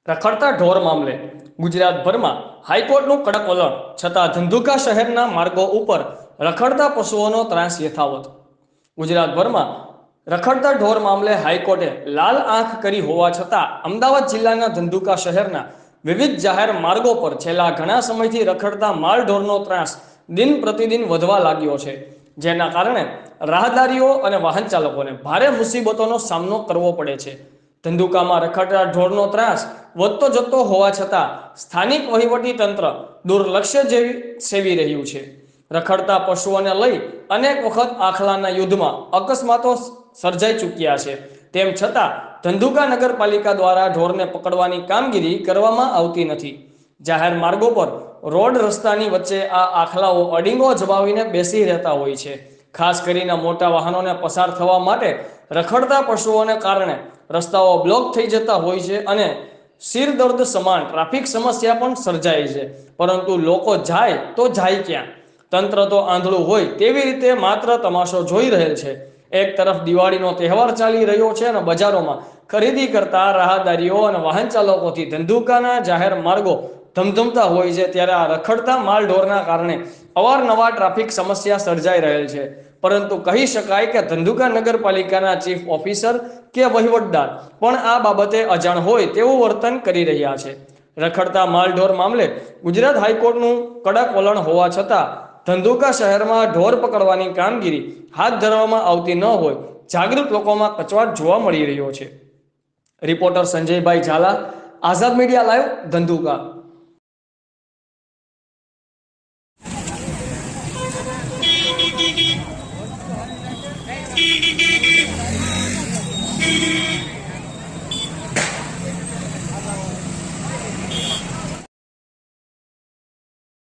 રખડતા ઢોર મામલે ગુજરાતભરમાં હાઈકોર્ટનું કડક વલણ છતાં ધંધુકા શહેરના માર્ગો ઉપર રખડતા પશુઓનો ત્રાસ યથાવત. ગુજરાતભરમાં રખડતા ઢોર મામલે હાઈકોર્ટે લાલ આંખ કરી હોવા છતાં અમદાવાદ જિલ્લાના ધંધુકા શહેરના વિવિધ જાહેર માર્ગો પર છેલ્લા ઘણા સમયથી રખડતા માલઢોરનો ત્રાસ દિન પ્રતિદિન વધવા લાગ્યો છે, જેના કારણે રાહદારીઓ અને વાહન ચાલકોને ભારે મુસીબતોનો સામનો કરવો પડે છે. ધંધુકામાં રખડતા ઢોરનો ત્રાસ વધતો જતો હોવા છતાં સ્થાનિક વહીવટી તંત્ર દુર્લક્ષ્ય સેવી રહ્યું છે. રખડતા પશુઓને લઈ અનેક વખત આખલાના યુદ્ધમાં અકસ્માતો સર્જાઈ ચૂક્યા છે. તેમ છતાં ધંધુકા નગરપાલિકા દ્વારા ઢોરને પકડવાની કામગીરી કરવામાં આવતી નથી. જાહેર માર્ગો પર રોડ રસ્તાની વચ્ચે આ આખલાઓ અડીંગો જમાવીને બેસી રહેતા હોય છે. ખાસ કરીને મોટા વાહનોને પસાર થવા માટે રખડતા પશુઓને કારણે રસ્તાઓ બ્લોક થઈ જતા હોય છે અને શિરદર્દ સમાન ટ્રાફિક સમસ્યા પણ સર્જાય છે. પરંતુ લોકો જાય તો જાય ક્યાં? તંત્ર તો આંધળું હોય તેવી રીતે માત્ર તમાશો જોઈ રહેલ છે. એક તરફ દિવાળીનો તહેવાર ચાલી રહ્યો છે અને બજારોમાં ખરીદી કરતા રાહદારીઓ અને વાહન ચાલકોથી ધંધુકાના જાહેર માર્ગો ધમધમતા હોય છે, ત્યારે આ રખડતા માલઢોરના કારણે અવારનવાર ટ્રાફિક સમસ્યા સર્જાઈ રહેલ છે. પરંતુ કહી શકાય કે ધંધુકા નગરપાલિકાના ચીફ ઓફિસર કે વહીવટદાર પણ આ બાબતે અજાણ હોય તેવું વર્તન કરી રહ્યા છે. રખડતા માલઢોર મામલે ગુજરાત હાઈકોર્ટનું કડક વલણ હોવા છતાં ધંધુકા શહેરમાં ઢોર પકડવાની કામગીરી હાથ ધરવામાં આવતી ન હોય જાગૃત લોકોમાં કચવાટ જોવા મળી રહ્યો છે. રિપોર્ટર સંજયભાઈ ઝાલા, આઝાદ મીડિયા લાઈવ, ધંધુકા.